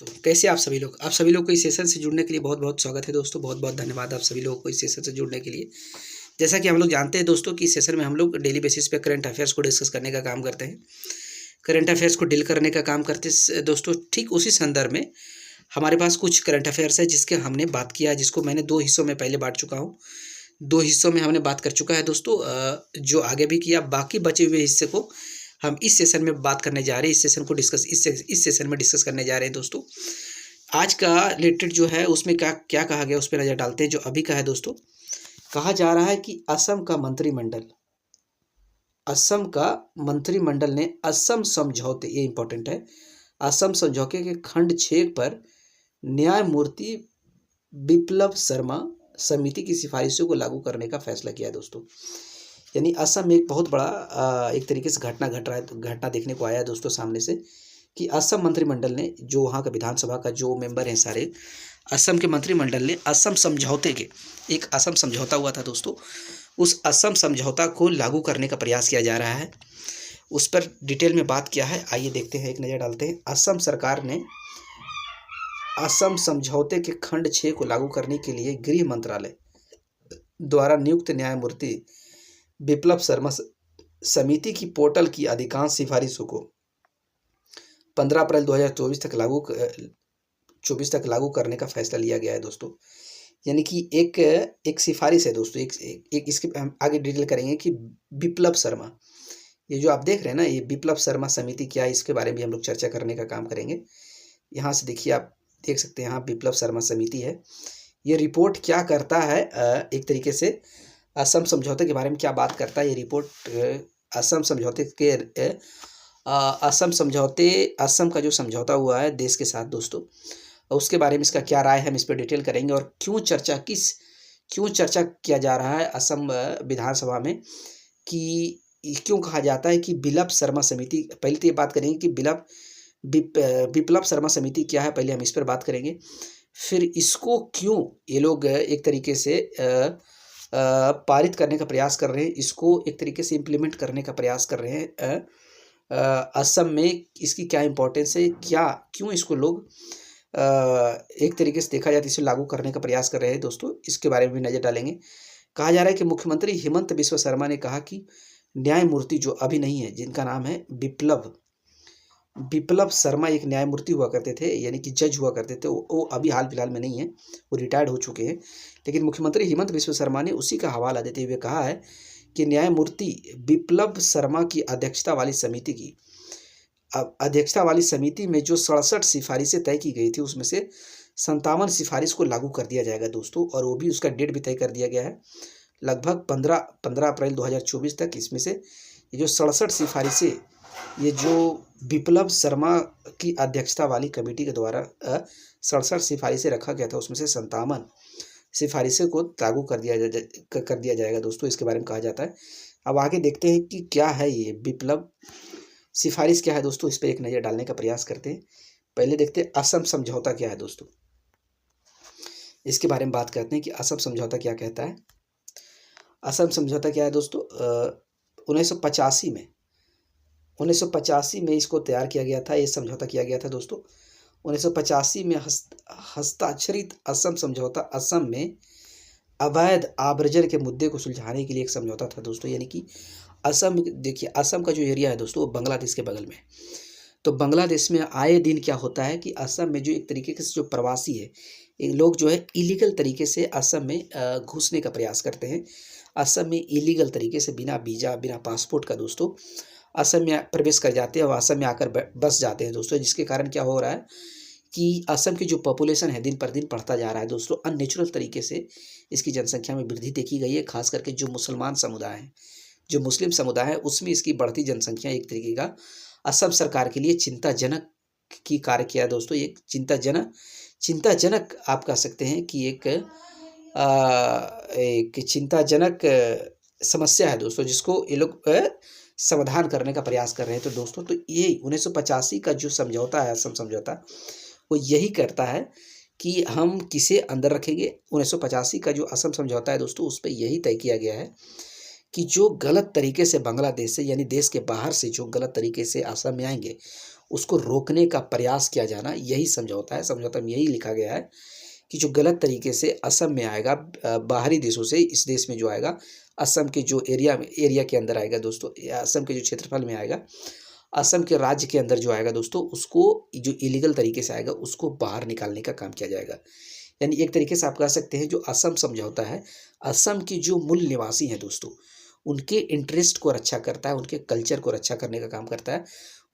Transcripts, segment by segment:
दोस्तों, कैसे आप सभी लोग? आप सभी लोग को इस सेशन से जुड़ने के लिए बहुत बहुत स्वागत है दोस्तों। बहुत बहुत धन्यवाद आप सभी लोगों को इस सेशन से जुड़ने के लिए। जैसा कि हम लोग जानते हैं दोस्तों कि इस सेशन में हम लोग डेली बेसिस पे करंट अफेयर्स को डिस्कस करने का काम करते हैं। करंट अफेयर्स को डील करने का काम करते दोस्तों, ठीक उसी संदर्भ में हमारे पास कुछ करंट अफेयर्स है जिसके हमने बात किया, जिसको मैंने 2 हिस्सों में पहले बाँट चुका हूँ। 2 हिस्सों में हमने बात कर चुका है दोस्तों, जो आगे भी किया। बाकी बचे हुए हिस्से को हम इस सेशन में बात करने जा रहे हैं। इस सेशन को डिस्कस इस सेशन में डिस्कस करने जा रहे हैं दोस्तों। आज का रिलेटेड जो है उसमें क्या क्या कहा गया उस पर नज़र डालते हैं। जो अभी का है दोस्तों, कहा जा रहा है कि असम का मंत्रिमंडल ने असम समझौते, ये इंपॉर्टेंट है, असम समझौते के खंड 6 पर न्यायमूर्ति बिप्लब शर्मा समिति की सिफारिशों को लागू करने का फैसला किया है दोस्तों। यानी असम में एक बहुत बड़ा एक तरीके से घटना देखने को आया है दोस्तों सामने से, कि असम मंत्रिमंडल ने, जो वहाँ का विधानसभा का जो मेंबर हैं सारे, असम के मंत्रिमंडल ने असम समझौते के, एक असम समझौता हुआ था दोस्तों, उस असम समझौता को लागू करने का प्रयास किया जा रहा है। उस पर डिटेल में बात किया है, आइए देखते हैं, एक नज़र डालते हैं। असम सरकार ने असम समझौते के खंड 6 को लागू करने के लिए गृह मंत्रालय द्वारा नियुक्त न्यायमूर्ति बिप्लब शर्मा समिति की पोर्टल की अधिकांश सिफारिशों को 15 अप्रैल 2024 तक लागू करने का फैसला लिया गया है दोस्तों। यानी कि एक सिफारिश है दोस्तों, एक इसके हम आगे डिटेल करेंगे कि बिप्लब शर्मा, ये जो आप देख रहे हैं ना, ये बिप्लब शर्मा समिति क्या है, इसके बारे में हम लोग चर्चा करने का काम करेंगे। यहाँ से देखिए, आप देख सकते हैं, यहाँ बिप्लब शर्मा समिति है। ये रिपोर्ट क्या करता है, एक तरीके से असम समझौते के बारे में क्या बात करता है ये रिपोर्ट। असम का जो समझौता हुआ है देश के साथ दोस्तों, उसके बारे में इसका क्या राय है, हम इस पर डिटेल करेंगे। और क्यों चर्चा किया जा रहा है असम विधानसभा में, कि क्यों कहा जाता है कि बिप्लब शर्मा समिति, पहले तो ये बात करेंगे कि बिप्लब शर्मा समिति क्या है, पहले हम इस पर बात करेंगे। फिर इसको क्यों ये लोग एक तरीके से पारित करने का प्रयास कर रहे हैं, इसको एक तरीके से इम्प्लीमेंट करने का प्रयास कर रहे हैं असम में, इसकी क्या इम्पोर्टेंस है, क्यों इसको लोग एक तरीके से देखा जाए तो इसे लागू करने का प्रयास कर रहे हैं दोस्तों, इसके बारे में भी नज़र डालेंगे। कहा जा रहा है कि मुख्यमंत्री हिमंत बिस्वा शर्मा ने कहा कि न्यायमूर्ति जो अभी नहीं है, जिनका नाम है बिप्लब शर्मा, एक न्यायमूर्ति हुआ करते थे, यानी कि जज हुआ करते थे, वो अभी हाल फिलहाल में नहीं है, वो रिटायर्ड हो चुके हैं। लेकिन मुख्यमंत्री हिमंत बिस्वा शर्मा ने उसी का हवाला देते हुए कहा है कि न्यायमूर्ति बिप्लब शर्मा की अध्यक्षता वाली समिति में जो 67 सिफारिशें तय की गई थी, उसमें से 57 सिफारिश को लागू कर दिया जाएगा दोस्तों, और वो भी उसका डेट भी तय कर दिया गया है, लगभग 15 अप्रैल 2024 तक। इसमें से ये जो 67 सिफारिशें, ये जो बिप्लब शर्मा की अध्यक्षता वाली कमेटी के द्वारा 67 सिफारिशें रखा गया था, उसमें से 57 सिफारिशें को लागू कर दिया जाएगा दोस्तों, इसके बारे में कहा जाता है। अब आगे देखते हैं कि क्या है ये बिप्लब सिफारिश क्या है दोस्तों, इस पर एक नज़र डालने का प्रयास करते हैं। पहले देखते हैं असम समझौता क्या है दोस्तों, इसके बारे में बात करते हैं कि असम समझौता क्या कहता है। असम समझौता क्या है दोस्तों, 1985 में इसको तैयार किया गया था, ये समझौता किया गया था दोस्तों। 1985 में हस्ताक्षरित असम समझौता असम में अवैध आव्रजन के मुद्दे को सुलझाने के लिए एक समझौता था दोस्तों। यानी कि असम, देखिए असम का जो एरिया है दोस्तों, वो बांग्लादेश के बगल में, तो बांग्लादेश में आए दिन क्या होता है कि असम में जो एक तरीके से जो प्रवासी है, ये लोग जो है इलीगल तरीके से असम में घुसने का प्रयास करते हैं। असम में इलीगल तरीके से बिना वीज़ा, बिना पासपोर्ट का दोस्तों असम में प्रवेश कर जाते हैं और असम में आकर बस जाते हैं दोस्तों, जिसके कारण क्या हो रहा है कि असम की जो पॉपुलेशन है दिन पर दिन बढ़ता जा रहा है दोस्तों। अननेचुरल तरीके से इसकी जनसंख्या में वृद्धि देखी गई है, खास करके जो मुसलमान समुदाय हैं, जो मुस्लिम समुदाय है, उसमें इसकी बढ़ती जनसंख्या एक तरीके का असम सरकार के लिए चिंताजनक की कार्य किया है दोस्तों। एक चिंताजनक आप कह सकते हैं कि एक चिंताजनक समस्या है दोस्तों, जिसको ये लोग समाधान करने का प्रयास कर रहे हैं। तो दोस्तों, तो ये 1985 का जो समझौता है, असम समझौता, वो यही करता है कि हम किसे अंदर रखेंगे। 1985 का जो असम समझौता है दोस्तों, उस पर यही तय किया गया है कि जो गलत तरीके से बांग्लादेश से, यानी देश के बाहर से जो गलत तरीके से असम में आएंगे, उसको रोकने का प्रयास किया जाना, यही समझौता है। समझौता में यही लिखा गया है कि जो गलत तरीके से असम में आएगा, बाहरी देशों से इस देश में जो आएगा, असम के जो एरिया के अंदर आएगा दोस्तों, या असम के जो क्षेत्रफल में आएगा, असम के राज्य के अंदर जो आएगा दोस्तों, उसको जो इलीगल तरीके से आएगा उसको बाहर निकालने का काम किया जाएगा। यानी एक तरीके से आप कह सकते हैं जो असम समझौता है, असम के जो मूल निवासी हैं दोस्तों, उनके इंटरेस्ट को रक्षा करता है, उनके कल्चर को रक्षा करने का काम करता है।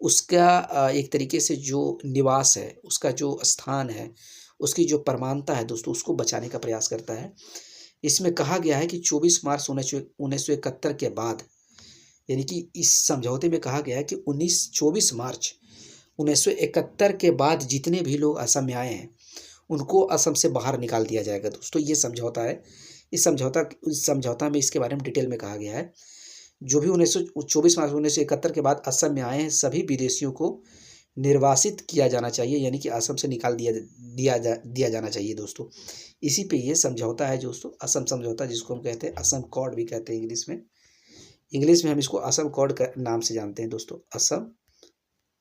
उसका एक तरीके से जो निवास है, उसका जो स्थान है, उसकी जो परमानता है दोस्तों, उसको बचाने का प्रयास करता है। इसमें कहा गया है कि 24 मार्च 1971 के बाद, यानी कि इस समझौते में कहा गया है कि 24 मार्च 1971 के बाद जितने भी लोग असम में आए हैं उनको असम से बाहर निकाल दिया जाएगा दोस्तों। ये समझौता है। इस समझौता में इसके बारे में डिटेल में कहा गया है। जो भी 24 मार्च 1971 के बाद असम में आए हैं सभी विदेशियों को निर्वासित किया जाना चाहिए, यानी कि असम से निकाल दिया जाना चाहिए दोस्तों। इसी पे ये समझौता है दोस्तों, असम समझौता, जिसको हम कहते हैं असम कॉर्ड भी कहते हैं इंग्लिश में। इंग्लिश में हम इसको असम कॉर्ड के नाम से जानते हैं दोस्तों, असम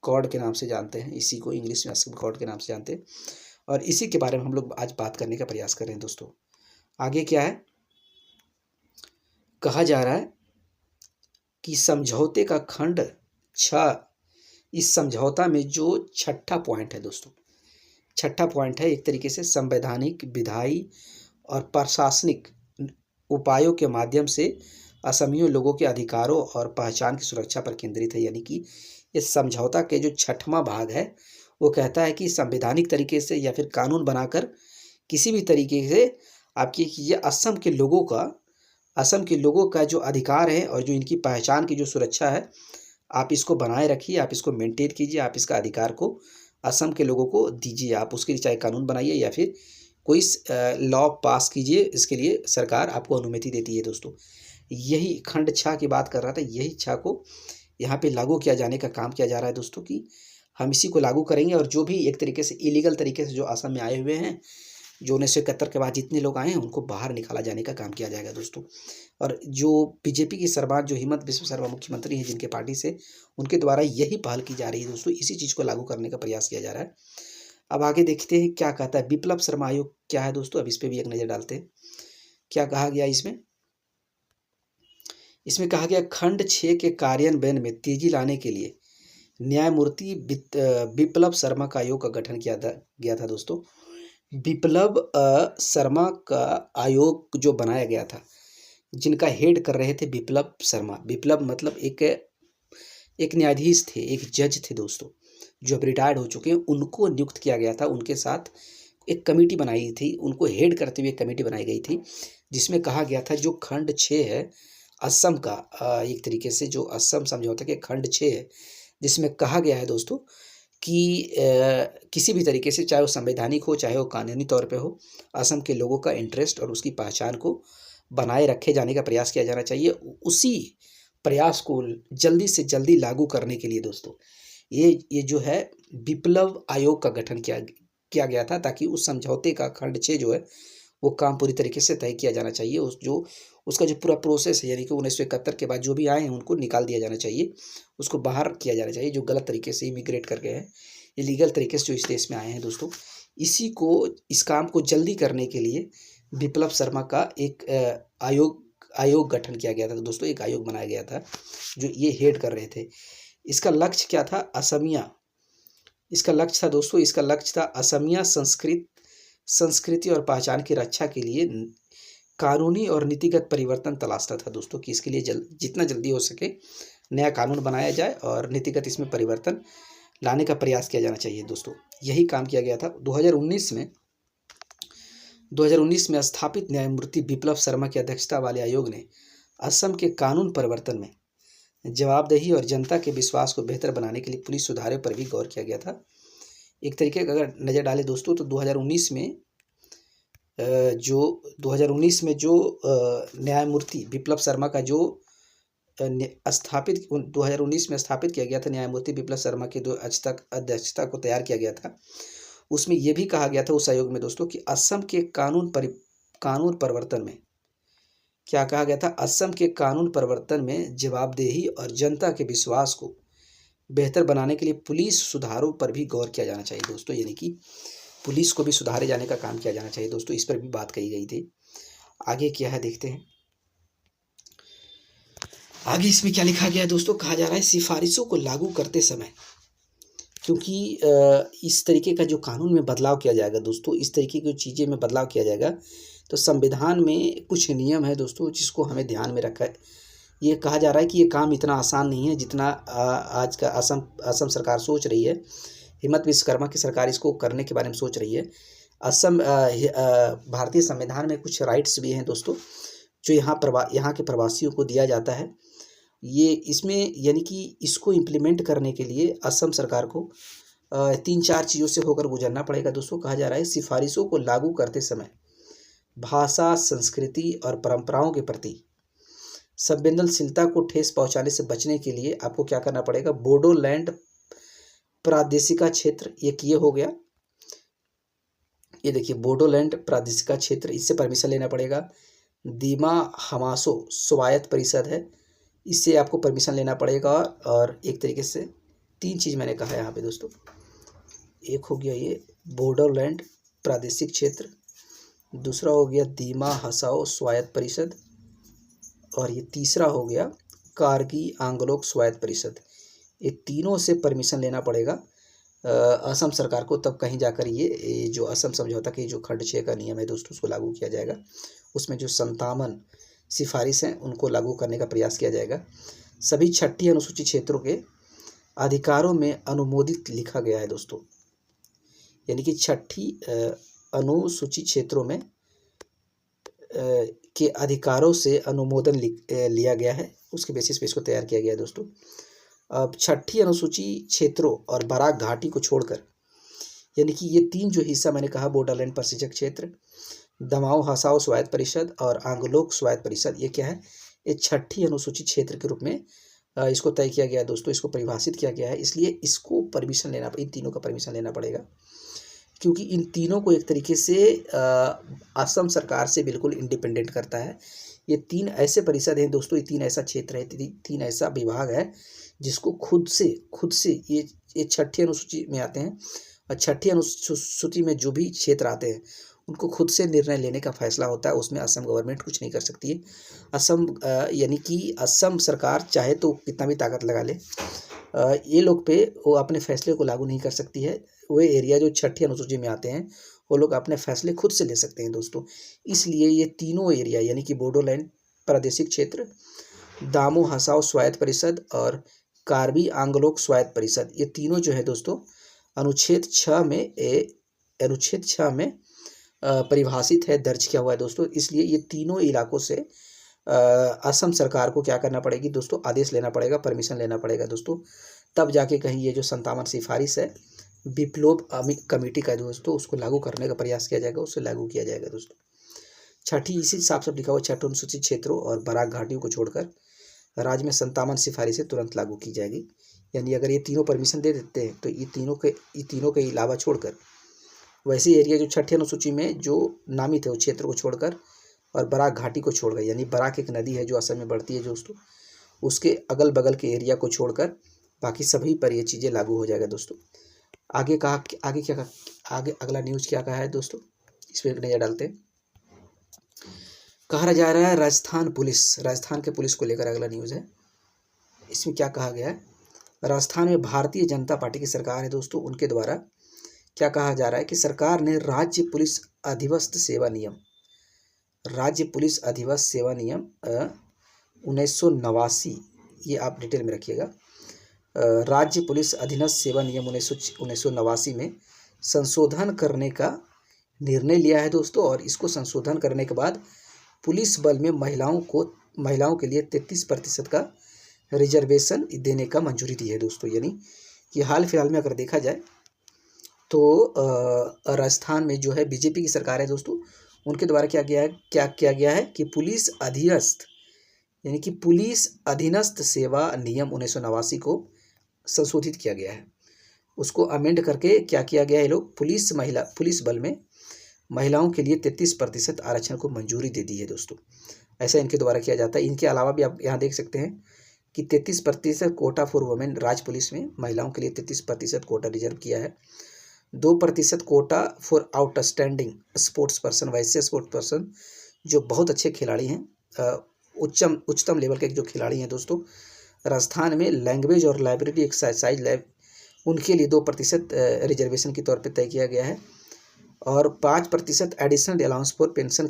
कॉर्ड के नाम से जानते हैं इसी को, इंग्लिश में असम कॉर्ड के नाम से जानते हैं। और इसी के बारे में हम लोग आज बात करने का प्रयास कर रहे हैं दोस्तों। आगे क्या है, कहा जा रहा है कि समझौते का खंड 6, इस समझौता में जो छठा पॉइंट है दोस्तों, छठा पॉइंट है एक तरीके से संवैधानिक, विधायी और प्रशासनिक उपायों के माध्यम से असमियों लोगों के अधिकारों और पहचान की सुरक्षा पर केंद्रित है। यानी कि इस समझौता के जो छठवां भाग है वो कहता है कि संवैधानिक तरीके से या फिर कानून बनाकर किसी भी तरीके से आपकी ये असम के लोगों का जो अधिकार है और जो इनकी पहचान की जो सुरक्षा है, आप इसको बनाए रखिए, आप इसको मेंटेन कीजिए, आप इसका अधिकार को असम के लोगों को दीजिए। आप उसके लिए चाहे कानून बनाइए या फिर कोई लॉ पास कीजिए, इसके लिए सरकार आपको अनुमति देती है दोस्तों। यही खंड 6 की बात कर रहा था, यही 6 को यहाँ पे लागू किया जाने का काम किया जा रहा है दोस्तों, कि हम इसी को लागू करेंगे और जो भी एक तरीके से इलीगल तरीके से जो असम में आए हुए हैं, जो 1971 के बाद जितने लोग आए हैं उनको बाहर निकाला जाने का काम किया जाएगा दोस्तों। और जो बीजेपी की सरकार, जो हिमंत बिस्वा शर्मा मुख्यमंत्री हैं जिनके पार्टी से, उनके द्वारा यही पहल की जा रही है दोस्तों, इसी चीज़ को लागू करने का प्रयास किया जा रहा है। अब आगे देखते हैं क्या कहता है बिप्लब शर्मा आयोग क्या है दोस्तों, अब इस पर भी एक नज़र डालते हैं क्या कहा गया इसमें। इसमें कहा गया खंड 6 के कार्यान्वयन में तेजी लाने के लिए न्यायमूर्ति बिप्लब शर्मा का आयोग का गठन किया गया था दोस्तों। बिप्लब शर्मा का आयोग जो बनाया गया था, जिनका हेड कर रहे थे बिप्लब शर्मा। बिप्लब मतलब एक न्यायाधीश थे, एक जज थे दोस्तों, जो अब रिटायर्ड हो चुके हैं। उनको नियुक्त किया गया था, उनके साथ एक कमेटी बनाई थी, उनको हेड करते हुए एक कमेटी बनाई गई थी, जिसमें कहा गया था जो खंड 6 है असम का, एक तरीके से जो असम समझौते के खंड 6 है, जिसमें कहा गया है दोस्तों कि किसी भी तरीके से, चाहे वो संवैधानिक हो चाहे वो कानूनी तौर पे हो, असम के लोगों का इंटरेस्ट और उसकी पहचान को बनाए रखे जाने का प्रयास किया जाना चाहिए। उसी प्रयास को जल्दी से जल्दी लागू करने के लिए दोस्तों ये जो है बिप्लब आयोग का गठन किया गया था, ताकि उस समझौते का खंड 6 जो है वो काम पूरी तरीके से तय किया जाना चाहिए। उसका जो पूरा प्रोसेस है, यानी कि 1971 के बाद जो भी आए हैं उनको निकाल दिया जाना चाहिए, उसको बाहर किया जाना चाहिए, जो गलत तरीके से इमिग्रेट करके हैं, इलीगल तरीके से जो इस देश में आए हैं दोस्तों। इस काम को जल्दी करने के लिए बिप्लब शर्मा का एक आयोग गठन किया गया था दोस्तों, एक आयोग बनाया गया था जो ये हेड कर रहे थे। इसका लक्ष्य क्या था, इसका लक्ष्य था असमिया संस्कृति और पहचान की रक्षा के लिए कानूनी और नीतिगत परिवर्तन तलाशना था दोस्तों, कि इसके लिए जितना जल्दी हो सके नया कानून बनाया जाए और नीतिगत इसमें परिवर्तन लाने का प्रयास किया जाना चाहिए दोस्तों। यही काम किया गया था। 2019 में स्थापित न्यायमूर्ति बिप्लब शर्मा की अध्यक्षता वाले आयोग ने असम के कानून परिवर्तन में जवाबदेही और जनता के विश्वास को बेहतर बनाने के लिए पुलिस सुधारों पर भी गौर किया गया था। एक तरीके का अगर नज़र डालें दोस्तों तो 2019 में जो न्यायमूर्ति बिप्लब शर्मा का जो 2019 में स्थापित किया गया था, न्यायमूर्ति बिप्लब शर्मा की अध्यक्षता को तैयार किया गया था, उसमें यह भी कहा गया था उस आयोग में दोस्तों कि असम के कानून परिवर्तन में क्या कहा गया था, असम के कानून परिवर्तन में जवाबदेही और जनता के विश्वास को बेहतर बनाने के लिए पुलिस सुधारों पर भी गौर किया जाना चाहिए दोस्तों, यानी कि पुलिस को भी सुधारे जाने का काम किया जाना चाहिए दोस्तों, इस पर भी बात कही गई थी। आगे क्या है देखते हैं। आगे इसमें क्या लिखा गया है दोस्तों, कहा जा रहा है सिफारिशों को लागू करते समय, क्योंकि इस तरीके का जो कानून में बदलाव किया जाएगा दोस्तों, इस तरीके की चीज़ें में बदलाव किया जाएगा, तो संविधान में कुछ नियम है दोस्तों जिसको हमें ध्यान में रखा है। ये कहा जा रहा है कि ये काम इतना आसान नहीं है जितना आज का असम सरकार सोच रही है। हिमंत विश्वकर्मा की सरकार इसको करने के बारे में सोच रही है। भारतीय संविधान में कुछ राइट्स भी हैं दोस्तों जो यहाँ के प्रवासियों को दिया जाता है। ये इसमें यानी कि इसको इम्प्लीमेंट करने के लिए असम सरकार को 3-4 चीज़ों से होकर गुजरना पड़ेगा दोस्तों। कहा जा रहा है सिफारिशों को लागू करते समय भाषा, संस्कृति और परंपराओं के प्रति संवेदनशीलता को ठेस पहुंचाने से बचने के लिए आपको क्या करना पड़ेगा, बोडोलैंड प्रादेशिका क्षेत्र, एक ये हो गया, ये देखिए बोडोलैंड प्रादेशिका क्षेत्र, इससे परमिशन लेना पड़ेगा। दीमा हमासो स्वायत्त परिषद है, इससे आपको परमिशन लेना पड़ेगा। और एक तरीके से 3 चीज़ मैंने कहा है यहाँ पे दोस्तों, एक हो गया ये बोडोलैंड प्रादेशिक क्षेत्र, दूसरा हो गया दीमा हसाओ स्वायत्त परिषद, और ये तीसरा हो गया कारगी आंगलोक स्वायत्त परिषद। ये तीनों से परमिशन लेना पड़ेगा असम सरकार को, तब कहीं जाकर ये जो असम समझौता के जो खंड 6 का नियम है दोस्तों उसको लागू किया जाएगा। उसमें जो 57 सिफारिश हैं उनको लागू करने का प्रयास किया जाएगा। सभी 6ठी अनुसूचित क्षेत्रों के अधिकारों में अनुमोदित लिखा गया है दोस्तों, यानी कि 6ठी अनुसूचित क्षेत्रों में के अधिकारों से अनुमोदन लिया गया है, उसके बेसिस पे इसको तैयार किया गया है दोस्तों। अब 6ठी अनुसूचित क्षेत्रों और बराक घाटी को छोड़कर, यानी कि ये 3 जो हिस्सा मैंने कहा, बोडोलैंड प्रशासक क्षेत्र, दमाओ हसाओ स्वायत्त परिषद और आंगलोक स्वायत्त परिषद, ये क्या है, ये 6ठी अनुसूचित क्षेत्र के रूप में इसको तय किया गया है दोस्तों, इसको परिभाषित किया गया है। इसलिए इसको परमिशन लेना, इन तीनों का परमिशन लेना पड़ेगा, क्योंकि इन तीनों को एक तरीके से असम सरकार से बिल्कुल इंडिपेंडेंट करता है। ये 3 ऐसे परिषद हैं दोस्तों, ये 3 ऐसा क्षेत्र है, 3 ऐसा विभाग है जिसको खुद से ये 6ठी अनुसूची में आते हैं, और 6ठी अनुसूची में जो भी क्षेत्र आते हैं उनको खुद से निर्णय लेने का फैसला होता है, उसमें असम गवर्नमेंट कुछ नहीं कर सकती है। असम यानी कि असम सरकार चाहे तो कितना भी ताकत लगा ले, ये लोग पे वो अपने फैसले को लागू नहीं कर सकती है। वो एरिया जो 6ठी अनुसूची में आते हैं वो लोग अपने फैसले खुद से ले सकते हैं दोस्तों। इसलिए ये तीनों एरिया यानी कि बोडोलैंड प्रादेशिक क्षेत्र, दामो हसाओ स्वायत्त परिषद और कार्बी आंगलोक स्वायत्त परिषद, ये तीनों जो है दोस्तों अनुच्छेद 6 में परिभाषित है, दर्ज किया हुआ है दोस्तों। इसलिए ये तीनों इलाकों से असम सरकार को क्या करना पड़ेगी दोस्तों, आदेश लेना पड़ेगा, परमिशन लेना पड़ेगा दोस्तों, तब जाके कहीं ये जो 57 सिफारिश है बिप्लोब कमेटी का दोस्तों उसको लागू करने का प्रयास किया जाएगा, उससे लागू किया जाएगा दोस्तों। 6ठी इसी हिसाब से लिखा हुआ 6 अनुसूचित क्षेत्रों और बराक घाटियों को छोड़कर राज्य में 57 सिफारिशें तुरंत लागू की जाएगी। यानी अगर ये तीनों परमिशन दे देते हैं तो ये तीनों के अलावा छोड़कर वैसे एरिया जो 6ठी अनुसूची में जो नामित है उस क्षेत्र को छोड़कर और बराक घाटी को छोड़कर, यानी बराक एक नदी है जो असम में बढ़ती है दोस्तों, उसके अगल बगल के एरिया को छोड़कर बाकी सभी पर ये चीज़ें लागू हो जाएगा दोस्तों। आगे अगला न्यूज़ क्या कहा है दोस्तों, इस पर नजर डालते हैं। कहा जा रहा है राजस्थान के पुलिस को लेकर अगला न्यूज़ है। इसमें क्या कहा गया है, राजस्थान में भारतीय जनता पार्टी की सरकार है दोस्तों, उनके द्वारा क्या कहा जा रहा है कि सरकार ने राज्य पुलिस अधिवस्थ सेवा नियम 1989, ये आप डिटेल में रखिएगा, राज्य पुलिस अधीनस्थ सेवा नियम 1989 में संशोधन करने का निर्णय लिया है दोस्तों। और इसको संशोधन करने के बाद पुलिस बल में महिलाओं के लिए 33% का रिजर्वेशन देने का मंजूरी दी है दोस्तों। यानी कि हाल फिलहाल में अगर देखा जाए तो राजस्थान में जो है बीजेपी की सरकार है दोस्तों, उनके द्वारा क्या किया गया है कि पुलिस अधीनस्थ सेवा नियम 1989 को संशोधित किया गया है। उसको अमेंड करके क्या किया गया है, लोग पुलिस बल में महिलाओं के लिए 33% आरक्षण को मंजूरी दे दी है दोस्तों। ऐसा इनके द्वारा किया जाता है। इनके अलावा भी आप यहाँ देख सकते हैं कि 33% कोटा फॉर वुमेन राज्य पुलिस में महिलाओं के लिए 33% कोटा रिजर्व किया है। 2% Kota for outstanding sports person, वैसे स्पोर्ट्स पर्सन जो बहुत अच्छे खिलाड़ी हैं, उच्चतम लेवल के जो खिलाड़ी हैं दोस्तों। राजस्थान में लैंग्वेज और लाइब्रेरी एक्सरसाइज लैब, उनके लिए 2% रिजर्वेशन के तौर पे तय किया गया है। और 5% एडिशनल अलाउंस फॉर पेंशनर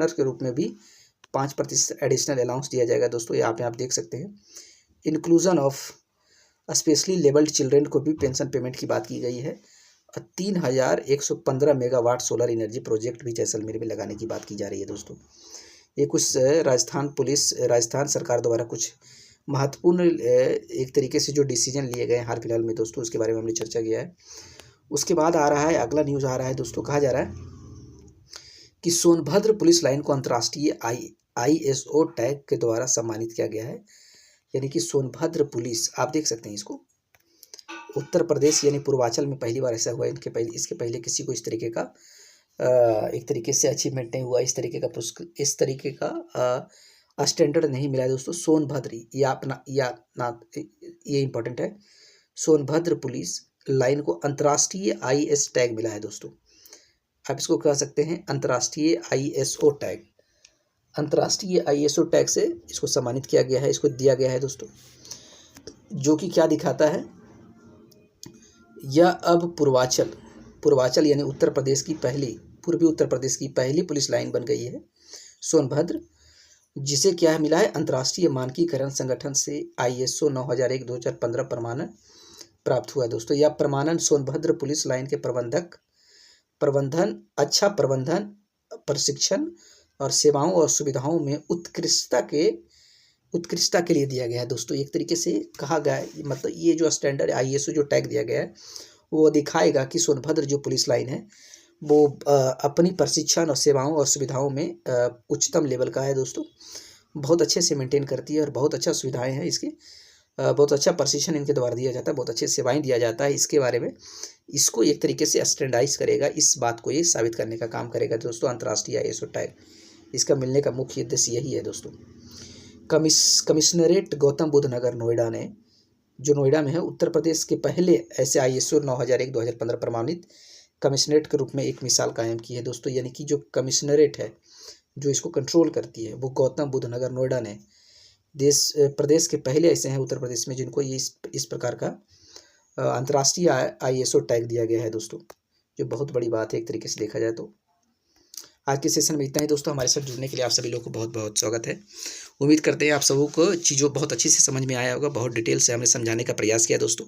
के रूप में भी 5% एडिशनल अलाउंस दिया जाएगा दोस्तों। यहाँ पे आप देख सकते हैं। Inclusion of specially labelled children को भी पेंशन पेमेंट की बात की गई है। 3115 मेगावाट सोलर एनर्जी प्रोजेक्ट भी जैसलमेर में लगाने की बात की जा रही है दोस्तों। ये कुछ राजस्थान सरकार द्वारा कुछ महत्वपूर्ण एक तरीके से जो डिसीजन लिए गए हाल फिलहाल में दोस्तों, उसके बारे में हमने चर्चा किया है। उसके बाद आ रहा है अगला न्यूज़ आ रहा है दोस्तों। कहा जा रहा है कि सोनभद्र पुलिस लाइन को अंतर्राष्ट्रीय ISO टैग के द्वारा सम्मानित किया गया है। यानी कि सोनभद्र पुलिस, आप देख सकते हैं इसको, उत्तर प्रदेश यानी पूर्वांचल में पहली बार ऐसा हुआ है। इसके पहले किसी को इस तरीके का एक तरीके से अचीवमेंट नहीं हुआ, इस तरीके का स्टैंडर्ड नहीं मिला है दोस्तों। सोनभद्र ये इंपॉर्टेंट है। सोनभद्र पुलिस लाइन को अंतर्राष्ट्रीय IS टैग मिला है दोस्तों। आप इसको कह सकते हैं अंतर्राष्ट्रीय ISO टैग। अंतर्राष्ट्रीय ISO टैग से इसको सम्मानित किया गया है, इसको दिया गया है दोस्तों, जो कि क्या दिखाता है, यह अब पूर्वांचल यानी पूर्वी उत्तर प्रदेश की पहली पुलिस लाइन बन गई है सोनभद्र, जिसे क्या मिला है, अंतर्राष्ट्रीय मानकीकरण संगठन से ISO 9001/2015 प्रमाणन प्राप्त हुआ है दोस्तों। यह प्रमाणन सोनभद्र पुलिस लाइन के अच्छा प्रबंधन, प्रशिक्षण और सेवाओं और सुविधाओं में उत्कृष्टता के लिए दिया गया है दोस्तों। एक तरीके से कहा गया है, मतलब ये जो स्टैंडर्ड ISO जो टैग दिया गया है वो दिखाएगा कि सोनभद्र जो पुलिस लाइन है वो अपनी प्रशिक्षण और सेवाओं और सुविधाओं में उच्चतम लेवल का है दोस्तों। बहुत अच्छे से मेंटेन करती है और बहुत अच्छा सुविधाएं हैं इसकी, बहुत अच्छा प्रशिक्षण इनके द्वारा दिया जाता है, बहुत अच्छी सेवाएं दिया जाता है। इसके बारे में इसको एक तरीके से स्टैंडर्डाइज करेगा, इस बात को ये साबित करने का काम करेगा दोस्तों अंतर्राष्ट्रीय ISO टैग। इसका मिलने का मुख्य उद्देश्य यही है दोस्तों। कमिश्नरेट गौतम बुद्ध नगर नोएडा ने, जो नोएडा में है, उत्तर प्रदेश के पहले ऐसे ISO 9001/2015 प्रमाणित कमिश्नरेट के रूप में एक मिसाल कायम की है दोस्तों। यानी कि जो कमिश्नरेट है जो इसको कंट्रोल करती है वो गौतम बुद्ध नगर नोएडा ने प्रदेश के पहले ऐसे हैं उत्तर प्रदेश में जिनको ये इस प्रकार का अंतर्राष्ट्रीय ISO टैग दिया गया है दोस्तों, जो बहुत बड़ी बात है एक तरीके से देखा जाए तो। आज के सेशन में इतना ही दोस्तों। हमारे साथ जुड़ने के लिए आप सभी लोगों को बहुत बहुत स्वागत है। उम्मीद करते हैं आप सबों को चीज़ों बहुत अच्छे से समझ में आया होगा। बहुत डिटेल से हमने समझाने का प्रयास किया दोस्तों।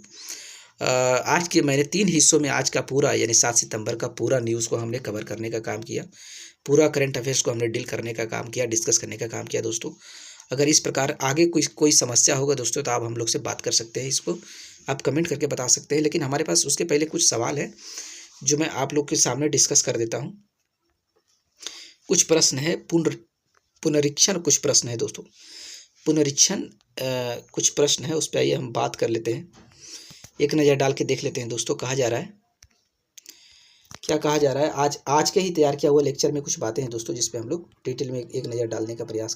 आज के मैंने 3 हिस्सों में आज का पूरा यानी 7 सितंबर का पूरा न्यूज़ को हमने कवर करने का काम किया, पूरा करंट अफेयर्स को हमने डील करने का काम किया, डिस्कस करने का काम किया दोस्तों। अगर इस प्रकार आगे कोई समस्या होगा दोस्तों तो आप हम लोग से बात कर सकते हैं, इसको आप कमेंट करके बता सकते हैं। लेकिन हमारे पास उसके पहले कुछ सवाल है जो मैं आप लोग के सामने डिस्कस कर देता हूँ। कुछ प्रश्न है पुनरीक्षण, कुछ प्रश्न है दोस्तों, पुनरीक्षण कुछ प्रश्न है, उस पर आइए हम बात कर लेते हैं, एक नज़र डाल के देख लेते हैं दोस्तों। कहा जा रहा है, क्या कहा जा रहा है, आज के ही तैयार किया हुआ लेक्चर में कुछ बातें हैं दोस्तों जिस पे हम लोग डिटेल में एक नज़र डालने का प्रयास